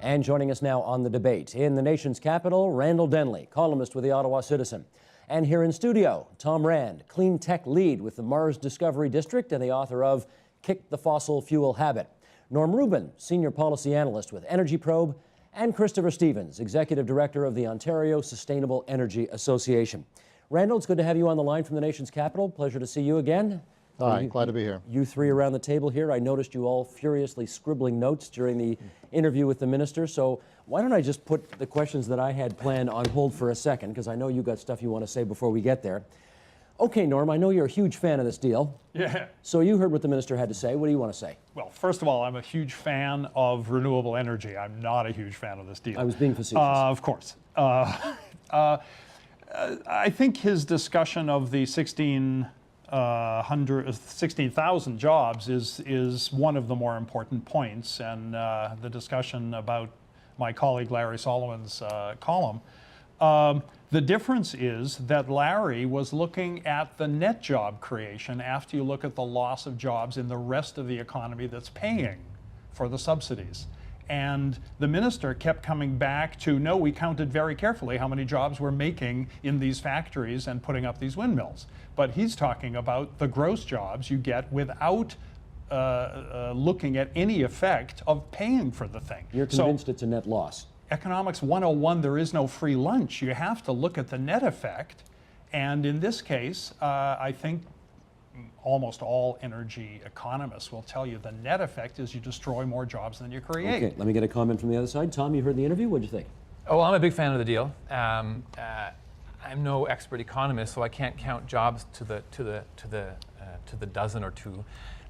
And joining us now on the debate, in the nation's capital, Randall Denley, columnist with the Ottawa Citizen. And here in studio, Tom Rand, clean tech lead with the Mars Discovery District and the author of Kick the Fossil Fuel Habit. Norm Rubin, senior policy analyst with Energy Probe, and Christopher Stevens, executive director of the Ontario Sustainable Energy Association. Randall, it's good to have you on the line from the nation's capital. Pleasure to see you again. Hi, glad to be here. You three around the table here. I noticed you all furiously scribbling notes during the interview with the minister. So why don't I just put the questions that I had planned on hold for a second, because I know you got stuff you want to say before we get there. Okay, Norm, I know you're a huge fan of this deal. Yeah. So you heard what the minister had to say. What do you want to say? Well, first of all, I'm a huge fan of renewable energy. I'm not a huge fan of this deal. I was being facetious. Of course. I think his discussion of the 16,000 jobs is one of the more important points, and the discussion about my colleague Larry Solomon's column. The difference is that Larry was looking at the net job creation after you look at the loss of jobs in the rest of the economy that's paying for the subsidies. And the minister kept coming back to, no, we counted very carefully how many jobs we're making in these factories and putting up these windmills. But he's talking about the gross jobs you get without looking at any effect of paying for the thing. You're convinced it's a net loss? Economics 101, there is no free lunch. You have to look at the net effect. And in this case, I think almost all energy economists will tell you the net effect is you destroy more jobs than you create. Okay, let me get a comment from the other side. Tom, you heard the interview. What did you think? Oh, I'm a big fan of the deal. I'm no expert economist, so I can't count jobs to the dozen or two.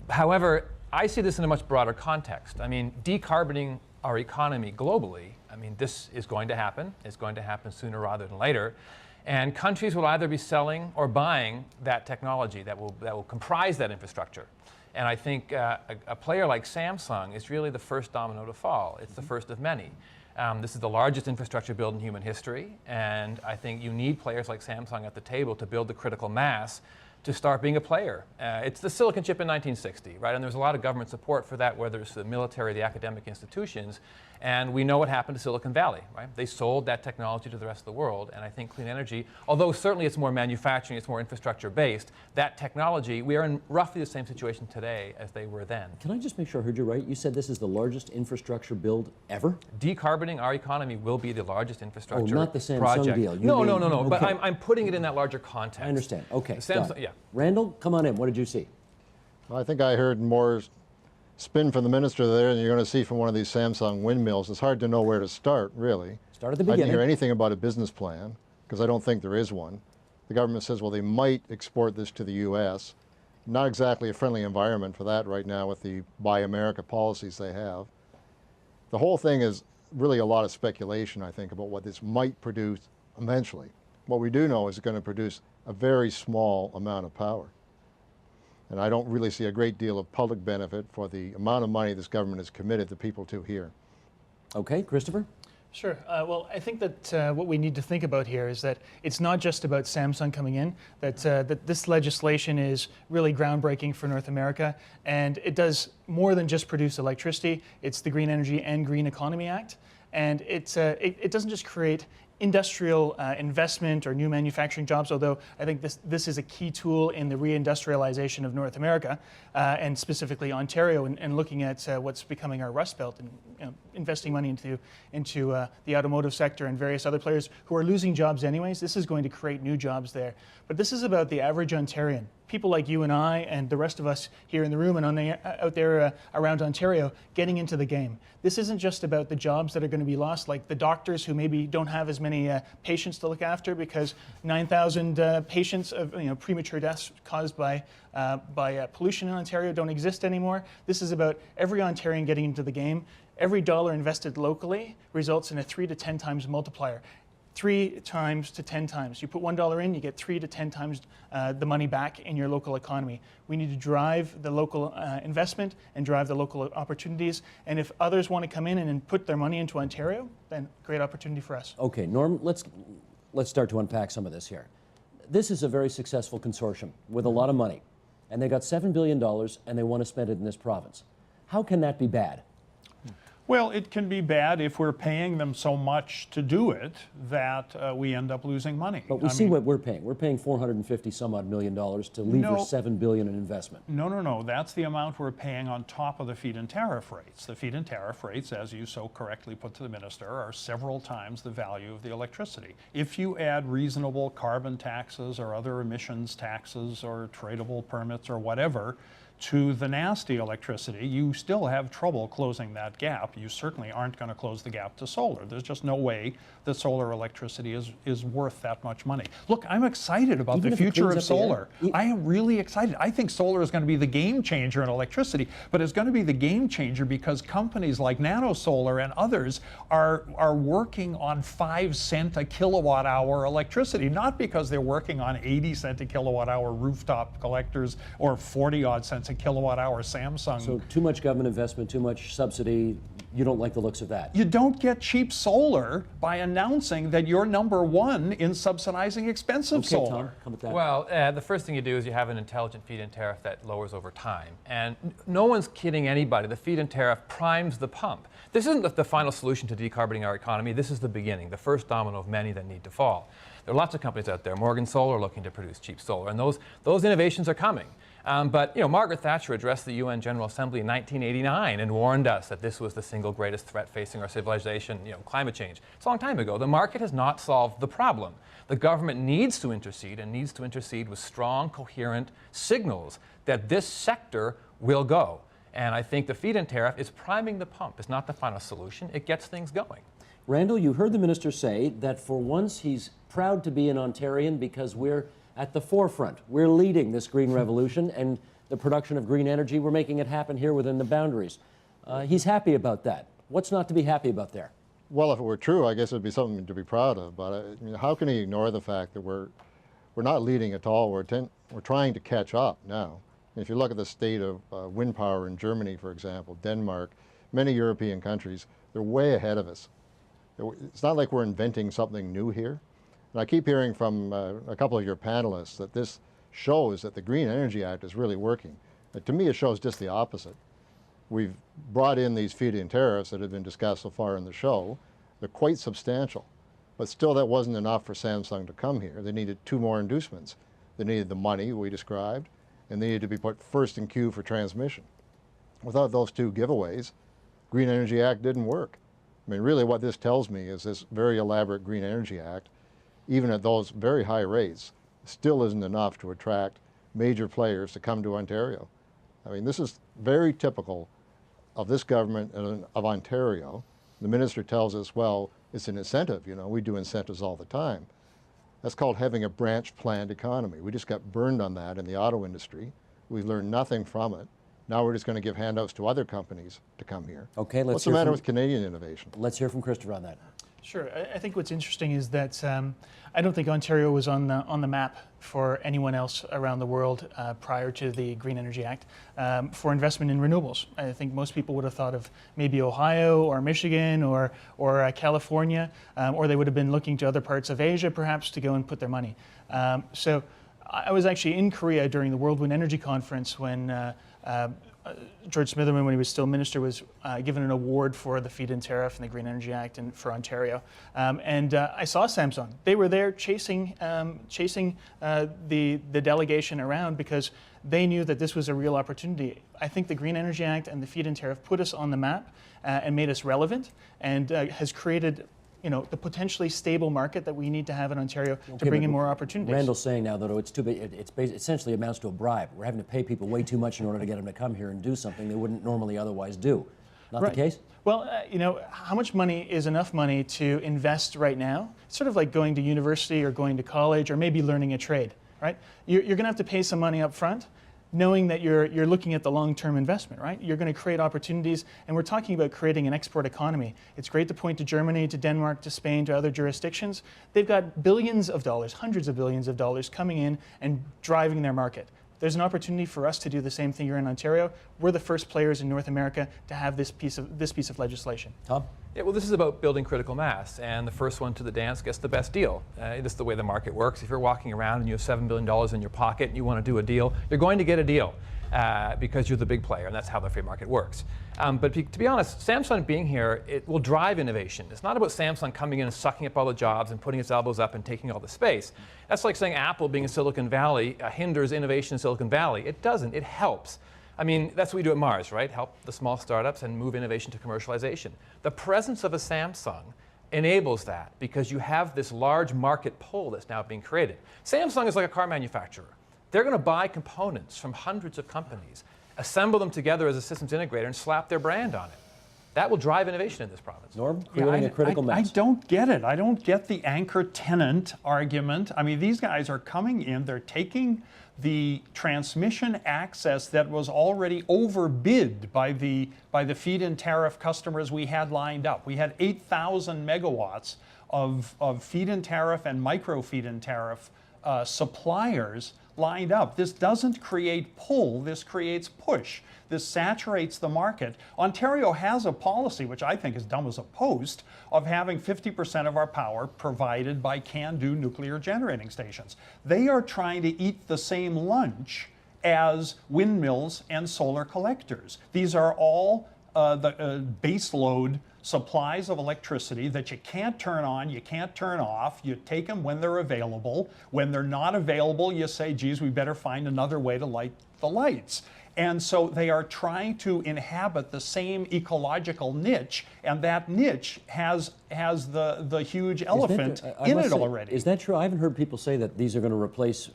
However, I see this in a much broader context. I mean, decarboning our economy globally, I mean, this is going to happen. It's going to happen sooner rather than later. And countries will either be selling or buying that technology that will comprise that infrastructure. And I think a player like Samsung is really the first domino to fall. It's the first of many. This is the largest infrastructure build in human history, and I think you need players like Samsung at the table to build the critical mass to start being a player. It's the silicon chip in 1960, right? And there's a lot of government support for that, whether it's the military, the academic institutions. And we know what happened to Silicon Valley, right? They sold that technology to the rest of the world. And I think clean energy, although certainly it's more manufacturing, it's more infrastructure based, that technology, we are in roughly the same situation today as they were then. Can I just make sure I heard you right? You said this is the largest infrastructure build ever? Decarboning our economy will be the largest infrastructure project. Oh, not the Samsung deal. No. Okay. But I'm putting it in that larger context. I understand. Okay. Samsung, yeah. Randall, come on in. What did you see? Well, I think I heard more spin from the minister there than you're going to see from one of these Samsung windmills. It's hard to know where to start, really. Start at the I beginning. didn't hear anything about a business plan, because I don't think there is one. The government says, well, they might export this to the U.S. Not exactly a friendly environment for that right now with the Buy America policies they have. The whole thing is really a lot of speculation, I think, about what this might produce eventually. What we do know is it's going to produce a very small amount of power. And I don't really see a great deal of public benefit for the amount of money this government has committed the people to here. Okay, Christopher? Sure. Well, I think that what we need to think about here is that it's not just about Samsung coming in, that this legislation is really groundbreaking for North America, and it does more than just produce electricity. It's the Green Energy and Green Economy Act, and it doesn't just create industrial investment or new manufacturing jobs, although I think this is a key tool in the reindustrialization of North America, and specifically Ontario, and looking at what's becoming our Rust Belt, and investing money into the automotive sector and various other players who are losing jobs anyways. This is going to create new jobs there. But this is about the average Ontarian. People like you and I and the rest of us here in the room and out there around Ontario getting into the game. This isn't just about the jobs that are going to be lost, like the doctors who maybe don't have as many patients to look after because 9,000 patients of premature deaths caused by pollution in Ontario don't exist anymore. This is about every Ontarian getting into the game. Every dollar invested locally results in a 3 to 10 times multiplier. 3 times to 10 times. You put $1 in, you get 3 to 10 times the money back in your local economy. We need to drive the local investment and drive the local opportunities. And if others want to come in and put their money into Ontario, then great opportunity for us. Okay, Norm, let's start to unpack some of this here. This is a very successful consortium with a lot of money, and they got $7 billion and they want to spend it in this province. How can that be bad? Well, it can be bad if we're paying them so much to do it that we end up losing money. But we see what we're paying. We're paying $450 some odd million to lever $7 billion in investment. No. That's the amount we're paying on top of the feed-in tariff rates. The feed-in tariff rates, as you so correctly put to the minister, are several times the value of the electricity. If you add reasonable carbon taxes or other emissions taxes or tradable permits or whatever to the nasty electricity, you still have trouble closing that gap. You certainly aren't going to close the gap to solar. There's just no way that solar electricity is worth that much money. Look, I'm excited about the future of solar. I am really excited. I think solar is going to be the game changer in electricity, but it's going to be the game changer because companies like NanoSolar and others are working on 5 cent a kilowatt hour electricity, not because they're working on 80 cent a kilowatt hour rooftop collectors or 40 odd cents a kilowatt hour Samsung. So too much government investment, too much subsidy. You don't like the looks of that. You don't get cheap solar by announcing that you're number one in subsidizing expensive solar. Tom, come with that. Well, the first thing you do is you have an intelligent feed-in tariff that lowers over time. And no one's kidding anybody. The feed-in tariff primes the pump. This isn't the final solution to decarbonizing our economy. This is the beginning, the first domino of many that need to fall. There are lots of companies out there. Morgan Solar looking to produce cheap solar, and those innovations are coming. But Margaret Thatcher addressed the UN General Assembly in 1989 and warned us that this was the single greatest threat facing our civilization, climate change. It's a long time ago. The market has not solved the problem. The government needs to intercede and needs to intercede with strong, coherent signals that this sector will go. And I think the feed-in tariff is priming the pump. It's not the final solution. It gets things going. Randall, you heard the minister say that for once he's proud to be an Ontarian because we're at the forefront. We're leading this green revolution and the production of green energy. We're making it happen here within the boundaries. He's happy about that. What's not to be happy about there? Well, if it were true, I guess it would be something to be proud of. But how can he ignore the fact that we're not leading at all? We're trying to catch up now. If you look at the state of wind power in Germany, for example, Denmark, many European countries, they're way ahead of us. It's not like we're inventing something new here. And I keep hearing from a couple of your panelists that this shows that the Green Energy Act is really working. To me, it shows just the opposite. We've brought in these feed-in tariffs that have been discussed so far in the show. They're quite substantial, but still that wasn't enough for Samsung to come here. They needed 2 more inducements. They needed the money we described, and they needed to be put first in queue for transmission. Without those 2 giveaways, Green Energy Act didn't work. I mean, really what this tells me is this very elaborate Green Energy Act, even at those very high rates, still isn't enough to attract major players to come to Ontario. I mean, this is very typical of this government and of Ontario. The minister tells us, well, it's an incentive. We do incentives all the time. That's called having a branch planned economy. We just got burned on that in the auto industry. We've learned nothing from it. Now we're just going to give handouts to other companies to come here. Okay, what's the matter with Canadian innovation? Let's hear from Christopher on that. Sure. I think what's interesting is that I don't think Ontario was on the map for anyone else around the world prior to the Green Energy Act for investment in renewables. I think most people would have thought of maybe Ohio or Michigan or California, or they would have been looking to other parts of Asia perhaps to go and put their money. So I was actually in Korea during the World Wind Energy Conference when George Smitherman, when he was still minister, was given an award for the feed-in tariff and the Green Energy Act and for Ontario. And I saw Samsung. They were there chasing the delegation around because they knew that this was a real opportunity. I think the Green Energy Act and the feed-in tariff put us on the map and made us relevant and has created the potentially stable market that we need to have in Ontario to bring in more opportunities. Randall's saying now that it's too big. It essentially amounts to a bribe. We're having to pay people way too much in order to get them to come here and do something they wouldn't normally otherwise do. Not the case? Well, how much money is enough money to invest right now? It's sort of like going to university or going to college or maybe learning a trade, right? You're going to have to pay some money up front, knowing that you're looking at the long-term investment, right? You're going to create opportunities, and we're talking about creating an export economy. It's great to point to Germany, to Denmark, to Spain, to other jurisdictions. They've got billions of dollars, hundreds of billions of dollars coming in and driving their market. There's an opportunity for us to do the same thing here in Ontario. We're the first players in North America to have this piece of legislation. Tom? Yeah, well, this is about building critical mass, and the first one to the dance gets the best deal. This is the way the market works. If you're walking around and you have $7 billion in your pocket and you want to do a deal, you're going to get a deal. because you're the big player, and that's how the free market works. But to be honest, Samsung being here, it will drive innovation. It's not about Samsung coming in and sucking up all the jobs and putting its elbows up and taking all the space. That's like saying Apple being in Silicon Valley hinders innovation in Silicon Valley. It doesn't, it helps. I mean, that's what we do at Mars, right? Help the small startups and move innovation to commercialization. The presence of a Samsung enables that because you have this large market pull that's now being created. Samsung is like a car manufacturer. They're going to buy components from hundreds of companies, assemble them together as a systems integrator, and slap their brand on it. That will drive innovation in this province. Norm, creating a critical mass. I don't get it. I don't get the anchor tenant argument. I mean, these guys are coming in, they're taking the transmission access that was already overbid by the feed-in tariff customers we had lined up. We had 8,000 megawatts of feed-in tariff and micro feed-in tariff suppliers lined up. This doesn't create pull, this creates push. This saturates the market. Ontario has a policy, which I think is dumb as a post, of having 50% of our power provided by can-do nuclear generating stations. They are trying to eat the same lunch as windmills and solar collectors. These are all the base load supplies of electricity that you can't turn on, you can't turn off. You take them when they're available. When they're not available, you say, geez, we better find another way to light the lights. And so they are trying to inhabit the same ecological niche, and that niche has the huge elephant in it already. Is that true? I haven't heard people say that these are going to replace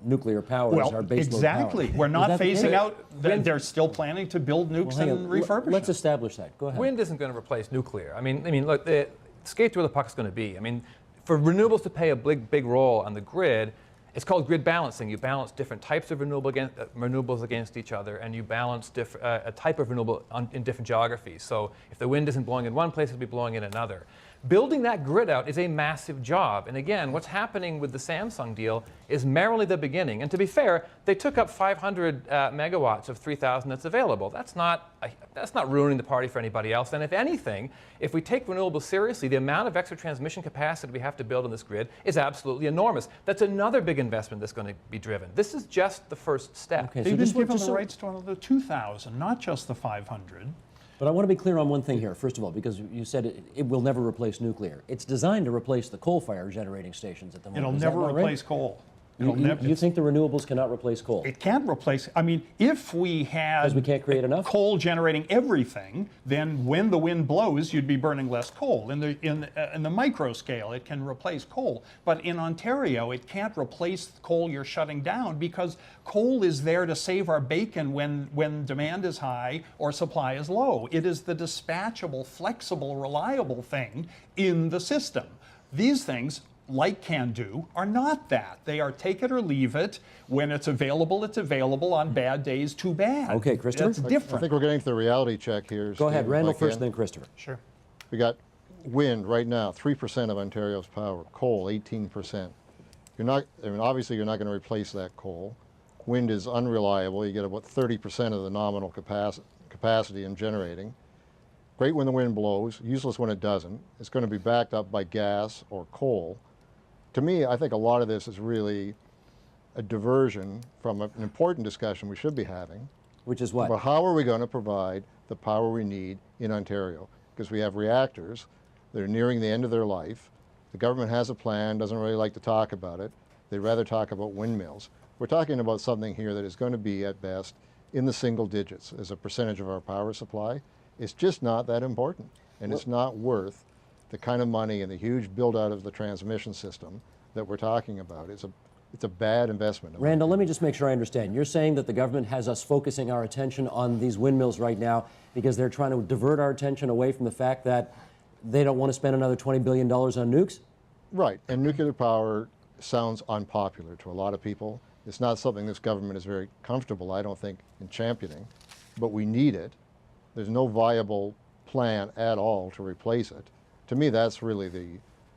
nuclear power as our baseload exactly. power. We're not phasing out. Wind, they're still planning to build nukes and refurbish them. Let's establish that. Go ahead. Wind isn't going to replace nuclear. I mean, look, the skate to where the puck is going to be. I mean, for renewables to play a big role on the grid, it's called grid balancing. You balance different types of renewables against each other, and you balance a type of renewable in different geographies. So if the wind isn't blowing in one place, it'll be blowing in another. Building that grid out is a massive job. And again, what's happening with the Samsung deal is merely the beginning. And to be fair, they took up 500 megawatts of 3,000 that's available. That's not ruining the party for anybody else. And if anything, if we take renewables seriously, the amount of extra transmission capacity we have to build on this grid is absolutely enormous. That's another big investment that's going to be driven. This is just the first step. Okay, They've so been given the rights to the 2,000, not just the 500. But I want to be clear on one thing here, first of all, because you said it will never replace nuclear. It's designed to replace the coal-fired generating stations at the moment. It'll never replace coal. You think the renewables cannot replace coal? It can't replace. I mean, if we had Because we can't create enough? coal generating everything, then when the wind blows, you'd be burning less coal. In the micro scale, it can replace coal. But in Ontario, it can't replace coal you're shutting down because coal is there to save our bacon when demand is high or supply is low. It is the dispatchable, flexible, reliable thing in the system. These things, like can-do, are not that. They are take it or leave it. When it's available, it's available. On bad days, too bad. Okay, Christopher? That's different. I think we're getting to the reality check here. Go ahead, Steve, Randall if I first, can. then Christopher. Sure. We got wind right now, 3% of Ontario's power. Coal, 18%. Obviously you're not going to replace that coal. Wind is unreliable. You get about 30% of the nominal capacity in generating. Great when the wind blows, useless when it doesn't. It's going to be backed up by gas or coal. To me, I think a lot of this is really a diversion from an important discussion we should be having. Which is what? But how are we going to provide the power we need in Ontario? Because we have reactors that are nearing the end of their life. The government has a plan, doesn't really like to talk about it. They'd rather talk about windmills. We're talking about something here that is going to be, at best, in the single digits as a percentage of our power supply. It's just not that important, and it's not worth the kind of money and the huge build-out of the transmission system that we're talking about. It's a bad investment. Randall, let me just make sure I understand. You're saying that the government has us focusing our attention on these windmills right now because they're trying to divert our attention away from the fact that they don't want to spend another $20 billion on nukes? Right, and nuclear power sounds unpopular to a lot of people. It's not something this government is very comfortable, I don't think, in championing, but we need it. There's no viable plan at all to replace it. To me, that's really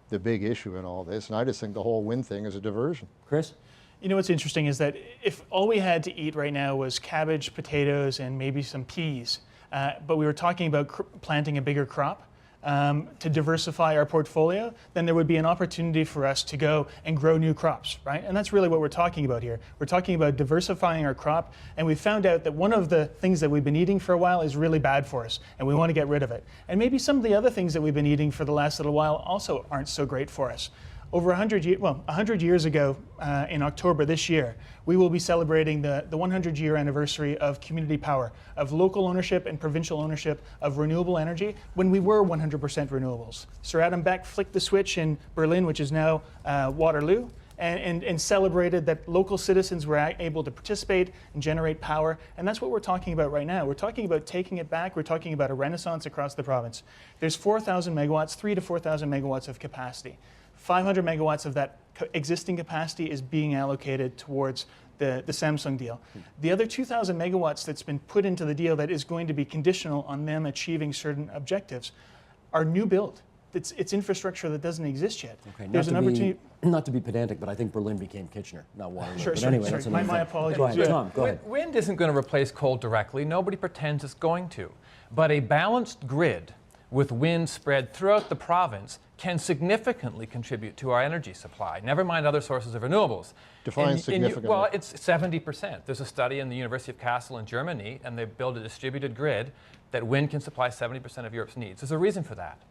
the big issue in all this, and I just think the whole wind thing is a diversion. Chris? You know what's interesting is that if all we had to eat right now was cabbage, potatoes, and maybe some peas, but we were talking about planting a bigger crop, to diversify our portfolio, then there would be an opportunity for us to go and grow new crops, right? And that's really what we're talking about here. We're talking about diversifying our crop, and we found out that one of the things that we've been eating for a while is really bad for us, and we want to get rid of it. And maybe some of the other things that we've been eating for the last little while also aren't so great for us. Over 100 years ago, in October this year, we will be celebrating the 100-year anniversary of community power, of local ownership and provincial ownership of renewable energy when we were 100% renewables. Sir Adam Beck flicked the switch in Berlin, which is now Waterloo, and celebrated that local citizens were able to participate and generate power. And that's what we're talking about right now. We're talking about taking it back. We're talking about a renaissance across the province. There's 4,000 megawatts, 3,000 to 4,000 megawatts of capacity. 500 megawatts of that existing capacity is being allocated towards the Samsung deal. The other 2,000 megawatts that's been put into the deal that is going to be conditional on them achieving certain objectives are new build. It's infrastructure that doesn't exist yet. Okay, There's an opportunity. Not to be pedantic, but I think Berlin became Kitchener, not Waterloo. Sure, But sorry, anyway, sorry. that's another My thing. apologies. Go ahead, Yeah. Tom, go ahead. Wind isn't going to replace coal directly. Nobody pretends it's going to. But a balanced grid with wind spread throughout the province can significantly contribute to our energy supply, never mind other sources of renewables. Define significantly. Well, it's 70%. There's a study in the University of Kassel in Germany, and they built a distributed grid that wind can supply 70% of Europe's needs. There's a reason for that.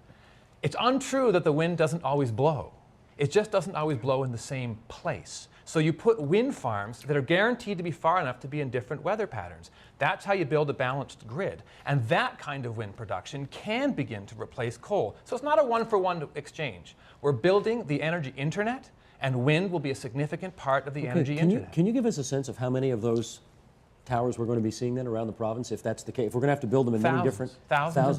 It's untrue that the wind doesn't always blow. It just doesn't always blow in the same place. So you put wind farms that are guaranteed to be far enough to be in different weather patterns. That's how you build a balanced grid. And that kind of wind production can begin to replace coal. So it's not a one-for-one exchange. We're building the energy internet, and wind will be a significant part of the energy internet. Can you give us a sense of how many of those towers we're going to be seeing then around the province, if that's the case? If we're going to have to build them in many different... Thousands.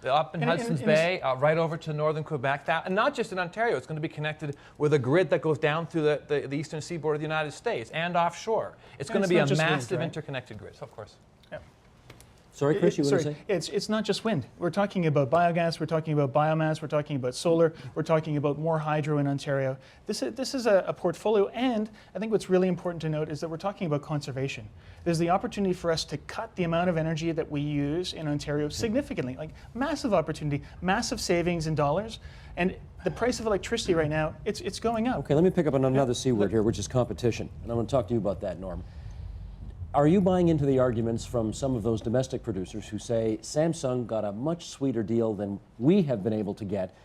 Up in Hudson's Bay, right over to northern Quebec, and not just in Ontario. It's going to be connected with a grid that goes down through the eastern seaboard of the United States and offshore. It's going to be a massive interconnected grid, of course. Sorry, Chris, you were going to say? It's not just wind. We're talking about biogas, we're talking about biomass, we're talking about solar, we're talking about more hydro in Ontario. This is a portfolio, and I think what's really important to note is that we're talking about conservation. There's the opportunity for us to cut the amount of energy that we use in Ontario significantly, like massive opportunity, massive savings in dollars, and the price of electricity right now, it's going up. Okay, let me pick up on another C word here, which is competition, and I'm going to talk to you about that, Norm. Are you buying into the arguments from some of those domestic producers who say Samsung got a much sweeter deal than we have been able to get,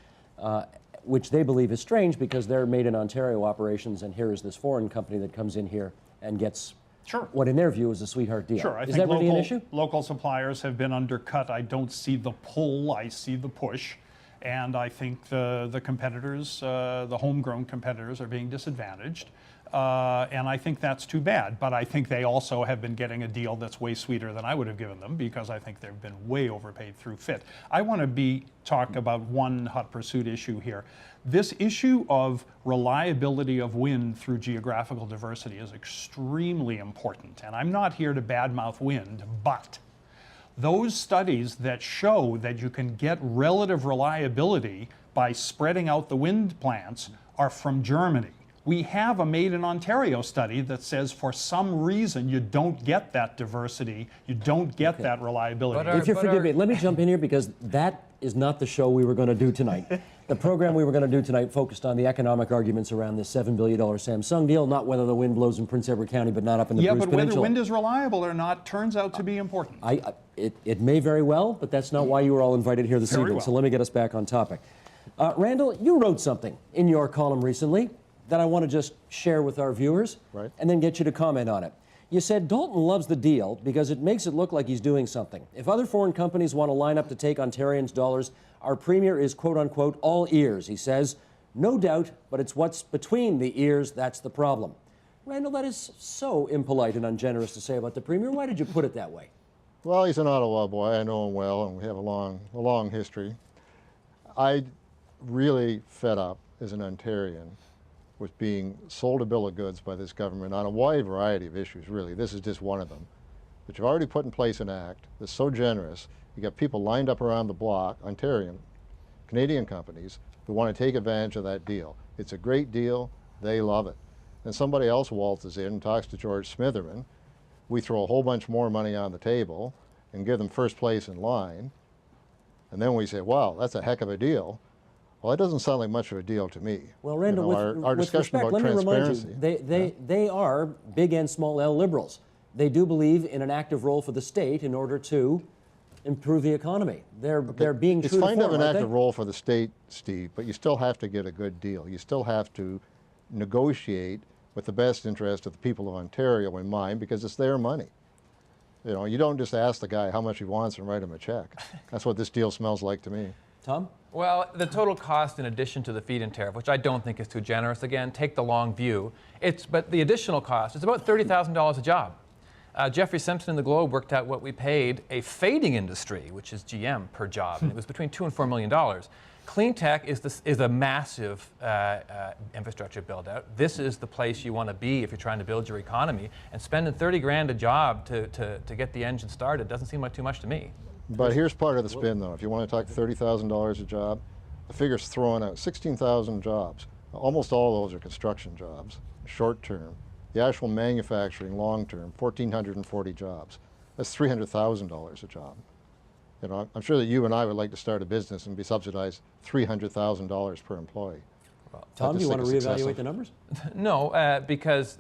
which they believe is strange because they're made in Ontario operations, and here is this foreign company that comes in here and gets what in their view is a sweetheart deal? Sure, I is think that really an issue? Local suppliers have been undercut. I don't see the pull, I see the push. And I think the competitors, the homegrown competitors, are being disadvantaged. And I think that's too bad. But I think they also have been getting a deal that's way sweeter than I would have given them because I think they've been way overpaid through FIT. I want to talk about one hot pursuit issue here. This issue of reliability of wind through geographical diversity is extremely important. And I'm not here to badmouth wind, but those studies that show that you can get relative reliability by spreading out the wind plants are from Germany. We have a Made in Ontario study that says for some reason you don't get that diversity, you don't get that reliability. If you forgive me, let me jump in here because that is not the show we were going to do tonight. The program we were going to do tonight focused on the economic arguments around this $7 billion Samsung deal, not whether the wind blows in Prince Edward County, but not up in the Bruce Peninsula. Yeah, but whether wind is reliable or not turns out to be important. It may very well, but that's not why you were all invited here this evening. Well. So let me get us back on topic. Randall, you wrote something in your column recently that I want to just share with our viewers and then get you to comment on it. You said Dalton loves the deal because it makes it look like he's doing something. If other foreign companies want to line up to take Ontarians' dollars, our premier is quote-unquote all ears, he says. No doubt, but it's what's between the ears that's the problem. Randall, that is so impolite and ungenerous to say about the premier. Why did you put it that way? Well, he's an Ottawa boy. I know him well, and we have a long history. I really fed up as an Ontarian with being sold a bill of goods by this government on a wide variety of issues, really. This is just one of them. But you've already put in place an act that's so generous. You got people lined up around the block, Ontarian, Canadian companies, who want to take advantage of that deal. It's a great deal. They love it. And somebody else waltzes in and talks to George Smitherman. We throw a whole bunch more money on the table and give them first place in line. And then we say, wow, that's a heck of a deal. Well, that doesn't sound like much of a deal to me. Well, Randall, our with discussion respect, about let me remind transparency. you, they are big and small L liberals. They do believe in an active role for the state in order to improve the economy. They're being true It's to fine to have form, an aren't they? active role for the state, Steve, but you still have to get a good deal. You still have to negotiate with the best interest of the people of Ontario in mind, because it's their money. You know, you don't just ask the guy how much he wants and write him a check. That's what this deal smells like to me. Tom? Well, the total cost in addition to the feed-in tariff, which I don't think is too generous, again, take the long view, but the additional cost is about $30,000 a job. Jeffrey Simpson in the Globe worked out what we paid a fading industry, which is GM, per job, and it was between $2 and $4 million. Clean tech is a massive infrastructure build-out. This is the place you want to be if you're trying to build your economy, and spending 30 grand a job to get the engine started doesn't seem like too much to me. But here's part of the spin, though. If you want to talk $30,000 a job, the figure's throwing out 16,000 jobs. Almost all of those are construction jobs, short term. The actual manufacturing, long term, 1,440 jobs. That's $300,000 a job. You know, I'm sure that you and I would like to start a business and be subsidized $300,000 per employee. Well, Tom, do you want to reevaluate the numbers? No, because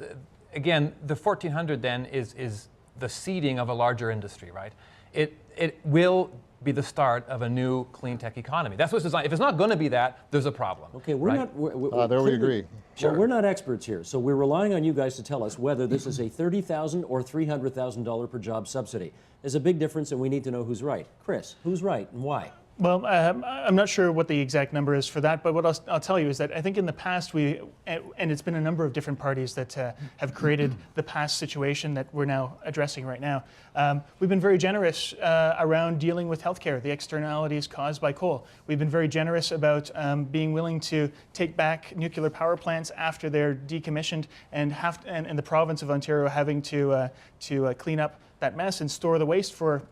again, the 1,400 then is the seeding of a larger industry, right? It will be the start of a new clean tech economy. That's what's designed. If it's not going to be that, there's a problem. Okay, we're right? not. There we agree. Well, we're not experts here, so we're relying on you guys to tell us whether this is a $30,000 or $300,000 per job subsidy. There's a big difference, and we need to know who's right. Chris, who's right and why? Well, I'm not sure what the exact number is for that, but what I'll tell you is that I think in the past and it's been a number of different parties that have created the past situation that we're now addressing right now. We've been very generous around dealing with healthcare, the externalities caused by coal. We've been very generous about being willing to take back nuclear power plants after they're decommissioned, and the province of Ontario having to clean up that mess and store the waste for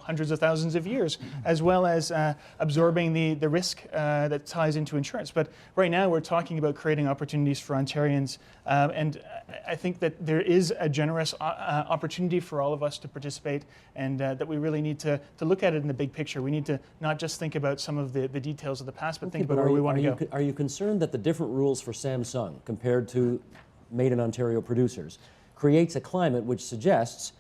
hundreds of thousands of years, as well as absorbing the risk that ties into insurance. But right now we're talking about creating opportunities for Ontarians, and I think that there is a generous opportunity for all of us to participate, and that we really need to look at it in the big picture. We need to not just think about some of the details of the past, but think about where we want to go. Are you concerned that the different rules for Samsung compared to made in Ontario producers creates a climate which suggests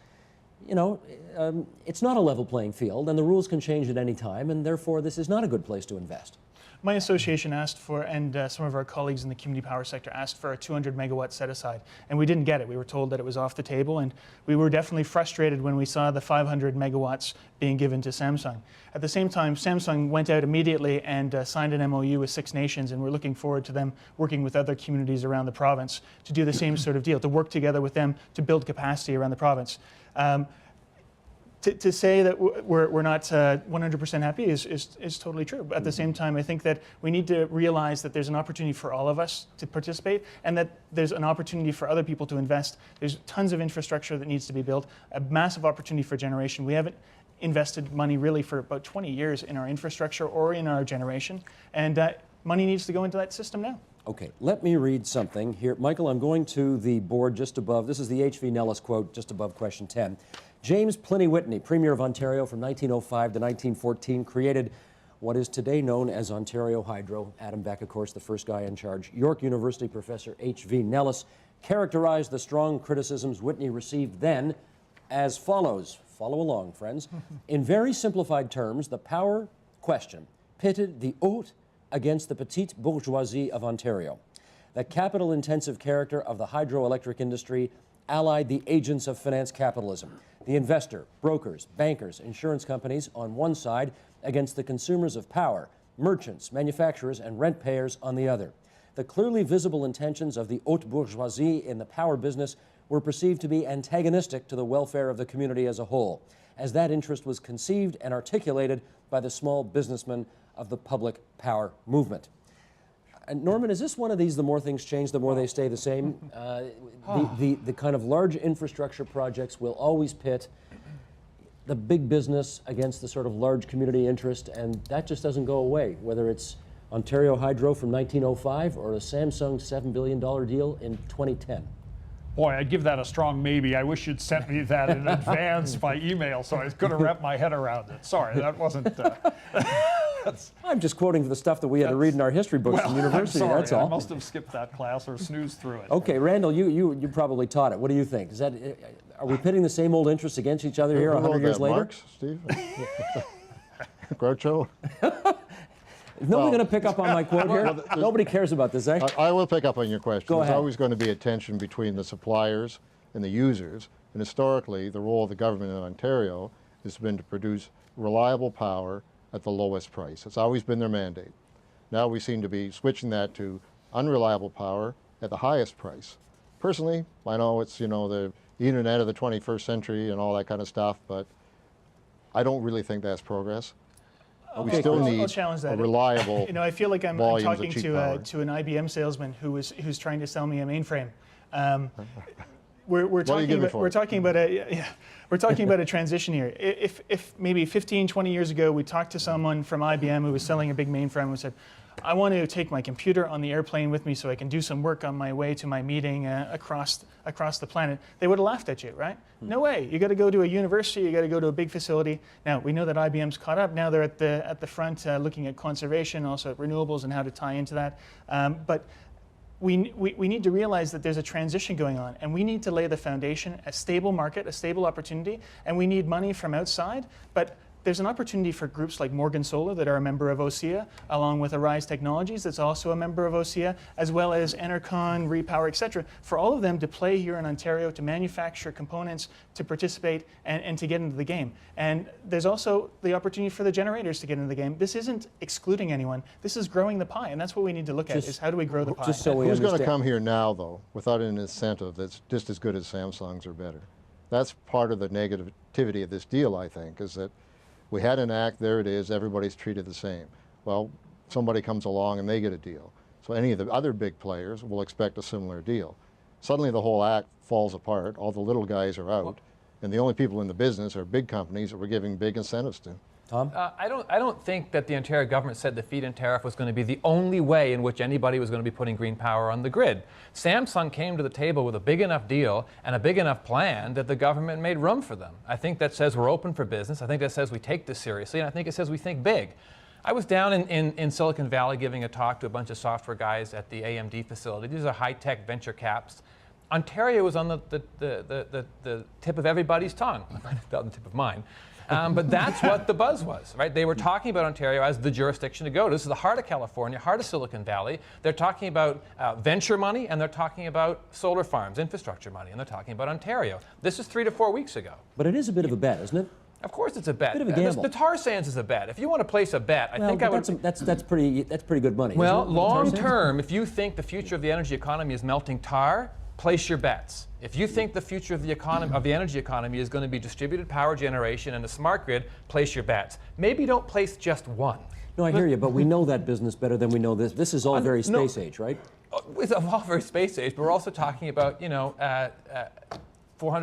it's not a level playing field, and the rules can change at any time, and therefore this is not a good place to invest? My association asked for, and some of our colleagues in the community power sector asked for a 200 megawatt set aside, and we didn't get it. We were told that it was off the table, and we were definitely frustrated when we saw the 500 megawatts being given to Samsung. At the same time, Samsung went out immediately and signed an MOU with 6 nations, and we're looking forward to them working with other communities around the province to do the same sort of deal, to work together with them to build capacity around the province. To say that we're not 100% happy is totally true. But at the same time, I think that we need to realize that there's an opportunity for all of us to participate, and that there's an opportunity for other people to invest. There's tons of infrastructure that needs to be built, a massive opportunity for generation. We haven't invested money really for about 20 years in our infrastructure or in our generation, and money needs to go into that system now. Okay, let me read something here. Michael, I'm going to the board just above. This is the H.V. Nellis quote just above question 10. James Pliny Whitney, Premier of Ontario from 1905 to 1914, created what is today known as Ontario Hydro. Adam Beck, of course, the first guy in charge. York University professor H.V. Nellis characterized the strong criticisms Whitney received then as follows. Follow along, friends. In very simplified terms, the power question pitted the haute against the petite bourgeoisie of Ontario. The capital-intensive character of the hydroelectric industry allied the agents of finance capitalism, the investor, brokers, bankers, insurance companies on one side against the consumers of power, merchants, manufacturers, and rent payers on the other. The clearly visible intentions of the haute bourgeoisie in the power business were perceived to be antagonistic to the welfare of the community as a whole, as that interest was conceived and articulated by the small businessmen of the public power movement. Norman, is this one of these, the more things change, the more they stay the same? The kind of large infrastructure projects will always pit the big business against the sort of large community interest, and that just doesn't go away, whether it's Ontario Hydro from 1905 or a Samsung $7 billion deal in 2010. Boy, I'd give that a strong maybe. I wish you'd sent me that in advance by email so I could have wrapped my head around it. Sorry, that wasn't... I'm just quoting the stuff that we had to read in our history books from university, I'm sorry, that's all. I must have skipped that class or snoozed through it. Okay, Randall, you probably taught it. What do you think? Is that, are we pitting the same old interests against each other here Who 100 wrote years that, later? Marx, Steve? Groucho? Is nobody going to pick up on my quote here? Nobody cares about this, eh? I will pick up on your question. Go There's ahead. always going to be a tension between the suppliers and the users. And historically, the role of the government in Ontario has been to produce reliable power at the lowest price. It's always been their mandate. Now we seem to be switching that to unreliable power at the highest price. Personally, I know it's, the internet of the 21st century and all that kind of stuff, but I don't really think that's progress. We still I'll need challenge a that. reliable I feel like I'm volumes of talking cheap to power. to an IBM salesman who's trying to sell me a mainframe. We're do you give me for it? talking about a transition here. If maybe 15, 20 years ago we talked to someone from IBM who was selling a big mainframe and said, I want to take my computer on the airplane with me so I can do some work on my way to my meeting across the planet, they would have laughed at you, right? No way. You got to go to a university. You got to go to a big facility. Now we know that IBM's caught up. Now they're at the front looking at conservation, also at renewables and how to tie into that. But we need to realize that there's a transition going on, and we need to lay the foundation, a stable market, a stable opportunity, and we need money from outside. But there's an opportunity for groups like Morgan Solar that are a member of OSEA, along with Arise Technologies that's also a member of OSEA, as well as Enercon, Repower, et cetera, for all of them to play here in Ontario, to manufacture components, to participate, and to get into the game. And there's also the opportunity for the generators to get into the game. This isn't excluding anyone. This is growing the pie, and that's what we need to look at, is how do we grow the pie? Just so we Who's going to understand. come here now, though, without an incentive that's just as good as Samsung's or better? That's part of the negativity of this deal, I think, is that we had an act, there it is, everybody's treated the same. Well, somebody comes along and they get a deal. So any of the other big players will expect a similar deal. Suddenly the whole act falls apart, all the little guys are out, and the only people in the business are big companies that we're giving big incentives to. Tom? I don't think that the Ontario government said the feed-in tariff was going to be the only way in which anybody was going to be putting green power on the grid. Samsung came to the table with a big enough deal and a big enough plan that the government made room for them. I think that says we're open for business. I think that says we take this seriously, and I think it says we think big. I was down in Silicon Valley giving a talk to a bunch of software guys at the AMD facility. These are high-tech venture caps. Ontario was on the tip of everybody's tongue. Not the tip of mine. But that's what the buzz was, right? They were talking about Ontario as the jurisdiction to go to. This is the heart of California, heart of Silicon Valley. They're talking about venture money, and they're talking about solar farms, infrastructure money, and they're talking about Ontario. This is 3 to 4 weeks ago. But it is a bit of a bet, isn't it? Of course it's a bet. Bit of a gamble. The tar sands is a bet. If you want to place a bet, I think I would... That's pretty good money. Well, isn't it? long term, if you think the future of the energy economy is melting tar, place your bets. If you think the future of the economy, of the energy economy, is going to be distributed power generation and a smart grid, place your bets. Maybe don't place just one. No, I hear you, but we know that business better than we know this. This is all very space age, right? It's all very space age, but we're also talking about, $400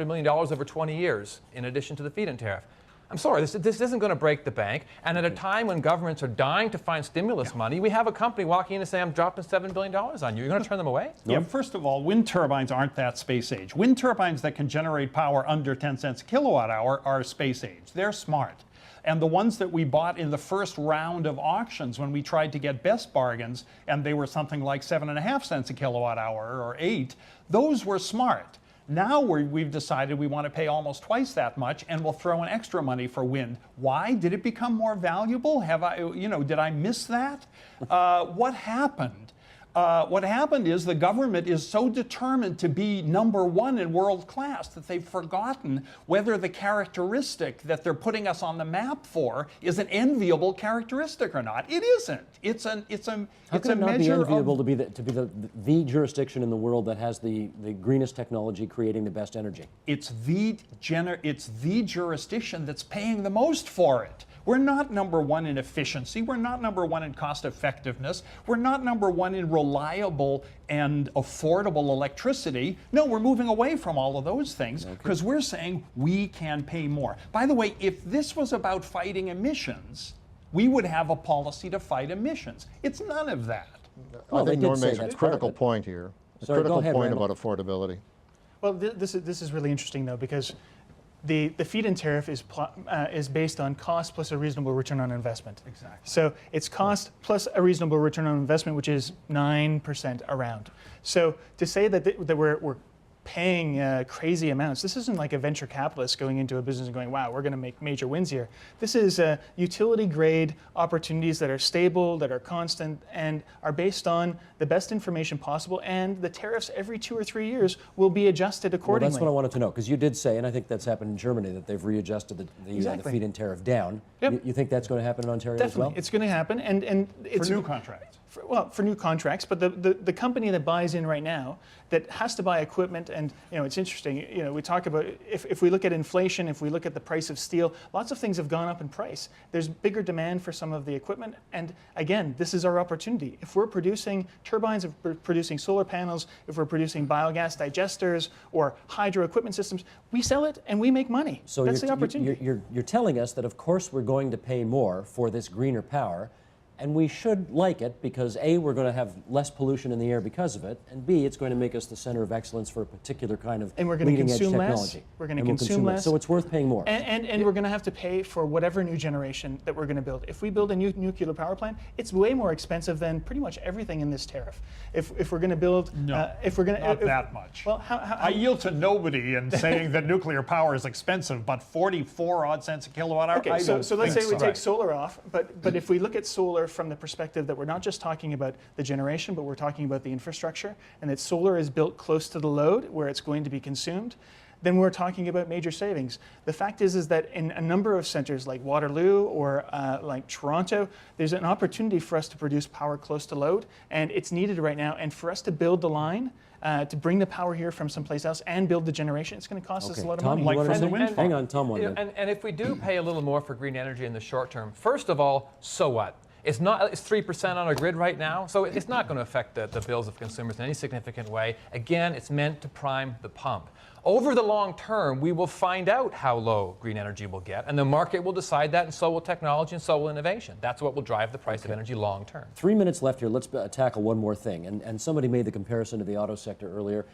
million over 20 years in addition to the feed-in tariff. I'm sorry, this isn't going to break the bank. And at a time when governments are dying to find stimulus money, we have a company walking in and saying, I'm dropping $7 billion on you. You're going to turn them away? Yeah, first of all, wind turbines aren't that space age. Wind turbines that can generate power under 10 cents a kilowatt hour are space age. They're smart. And the ones that we bought in the first round of auctions when we tried to get best bargains, and they were something like 7.5 cents a kilowatt hour or 8, those were smart. Now we've decided we want to pay almost twice that much, and we'll throw in extra money for wind. Why? Did it become more valuable? Did I miss that? What happened? What happened is the government is so determined to be #1 in world class that they've forgotten whether the characteristic that they're putting us on the map for is an enviable characteristic or not. It isn't. It's a How can it not be measure enviable of... to be the jurisdiction in the world that has the greenest technology creating the best energy? It's the jurisdiction that's paying the most for it. We're not #1 in efficiency. We're not #1 in cost effectiveness. We're not #1 in reliable and affordable electricity. No, we're moving away from all of those things because we're saying we can pay more. By the way, if this was about fighting emissions, we would have a policy to fight emissions. It's none of that. Well, I they think did Norm say makes a that's part of critical it. point here. A Sorry, go critical ahead, point Randall. about affordability. Well, this is really interesting though, because the feed-in tariff is based on cost plus a reasonable return on investment. Exactly. So it's cost plus a reasonable return on investment, which is 9% around. So to say that we're paying crazy amounts. This isn't like a venture capitalist going into a business and going, wow, we're going to make major wins here. This is utility grade opportunities that are stable, that are constant, and are based on the best information possible, and the tariffs every 2 or 3 years will be adjusted accordingly. Well, that's what I wanted to know, because you did say, and I think that's happened in Germany, that they've readjusted the Exactly. feed-in tariff down. Yep. You think that's going to happen in Ontario Definitely, as well? it's going to happen, and it's For new contracts. for new contracts, but the company that buys in right now that has to buy equipment, and it's interesting. We talk about if we look at inflation, if we look at the price of steel, lots of things have gone up in price. There's bigger demand for some of the equipment, and again, this is our opportunity. If we're producing turbines, if we're producing solar panels, if we're producing biogas digesters or hydro equipment systems, we sell it and we make money. So that's the opportunity. You're telling us that, of course, we're going to pay more for this greener power, and we should like it because A, we're going to have less pollution in the air because of it, and B, it's going to make us the center of excellence for a particular kind of And we're going to leading edge consume technology. less. We're going to And we'll consume less. So it's worth paying more. And we're going to have to pay for whatever new generation that we're going to build. If we build a new nuclear power plant, it's way more expensive than pretty much everything in this tariff. If we're going to build, No, if we're going to not that much. Well, I yield to nobody in saying that nuclear power is expensive, but 44 odd cents a kilowatt hour. Okay, I so don't let's think say we so. take solar off, but if we look at solar from the perspective that we're not just talking about the generation, but we're talking about the infrastructure, and that solar is built close to the load where it's going to be consumed, then we're talking about major savings. The fact is that in a number of centers like Waterloo or like Toronto, there's an opportunity for us to produce power close to load, and it's needed right now. And for us to build the line, to bring the power here from someplace else and build the generation, it's going to cost us a lot of Tom, money. you Like wanted from to the say- wind farm. Hang on, Tom, one minute. And if we do pay a little more for green energy in the short term, first of all, so what? It's 3% on our grid right now, so it's not going to affect the bills of consumers in any significant way. Again, it's meant to prime the pump. Over the long term, we will find out how low green energy will get, and the market will decide that, and so will technology and so will innovation. That's what will drive the price of energy long term. 3 minutes left here. Let's tackle one more thing. And somebody made the comparison to the auto sector earlier.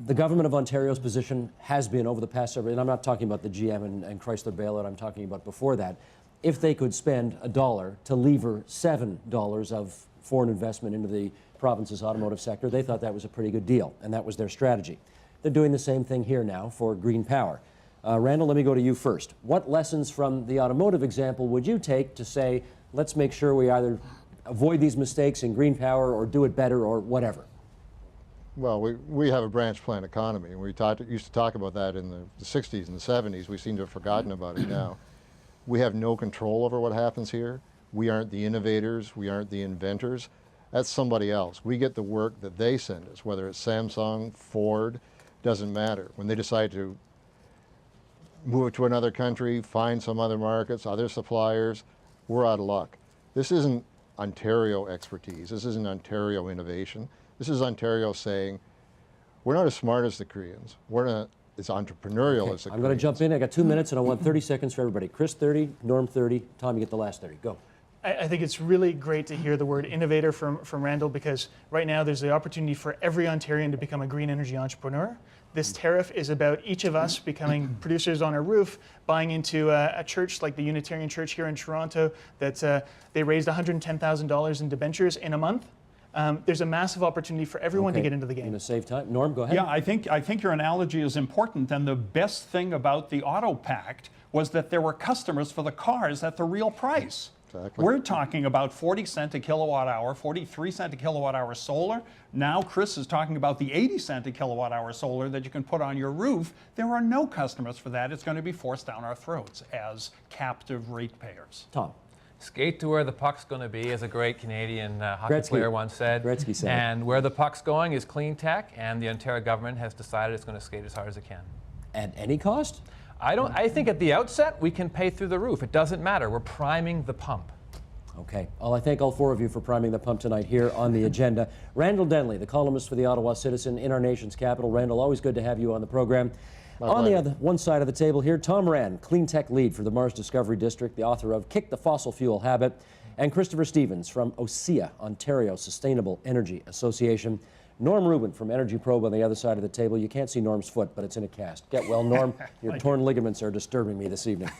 The government of Ontario's position has been over the past several, and I'm not talking about the GM and Chrysler bailout, I'm talking about before that. If they could spend $1 to lever $7 of foreign investment into the province's automotive sector, they thought that was a pretty good deal, and that was their strategy. They're doing the same thing here now for green power. Randall, let me go to you first. What lessons from the automotive example would you take to say, let's make sure we either avoid these mistakes in green power or do it better or whatever? Well, we have a branch plant economy, and we used to talk about that in the 60s and the 70s. We seem to have forgotten about it now. We have no control over what happens here. We aren't the innovators. We aren't the inventors. That's somebody else. We get the work that they send us, whether it's Samsung, Ford, doesn't matter. When they decide to move to another country, find some other markets, other suppliers, we're out of luck. This isn't Ontario expertise. This isn't Ontario innovation. This is Ontario saying, we're not as smart as the Koreans. We're not as entrepreneurial as the Koreans. I'm going to jump in. I got 2 minutes, and I want 30 seconds for everybody. Chris, 30, Norm, 30. Tom, you get the last 30. Go. I think it's really great to hear the word innovator from Randall, because right now there's the opportunity for every Ontarian to become a green energy entrepreneur. This tariff is about each of us becoming producers on our roof, buying into a church like the Unitarian Church here in Toronto that they raised $110,000 in debentures in a month. There's a massive opportunity for everyone to get into the game. Going to save time. Norm, go ahead. Yeah, I think your analogy is important, and the best thing about the auto pact was that there were customers for the cars at the real price. Exactly. We're talking about 40 cent a kilowatt hour, 43 cent a kilowatt hour solar. Now Chris is talking about the 80 cent a kilowatt hour solar that you can put on your roof. There are no customers for that. It's going to be forced down our throats as captive ratepayers. Tom. Skate to where the puck's going to be, as a great Canadian hockey Gretzky. player once said. Gretzky said it. And where the puck's going is clean tech, and the Ontario government has decided it's going to skate as hard as it can. At any cost? I think at the outset we can pay through the roof. It doesn't matter. We're priming the pump. Okay. Well, I thank all four of you for priming the pump tonight here on the agenda. Randall Denley, the columnist for the Ottawa Citizen in our nation's capital. Randall, always good to have you on the program. On the other one side of the table here, Tom Rand, clean tech lead for the Mars Discovery District, the author of Kick the Fossil Fuel Habit, and Christopher Stevens from OSEA, Ontario Sustainable Energy Association. Norm Rubin from Energy Probe on the other side of the table. You can't see Norm's foot, but it's in a cast. Get well, Norm. Your torn ligaments are disturbing me this evening.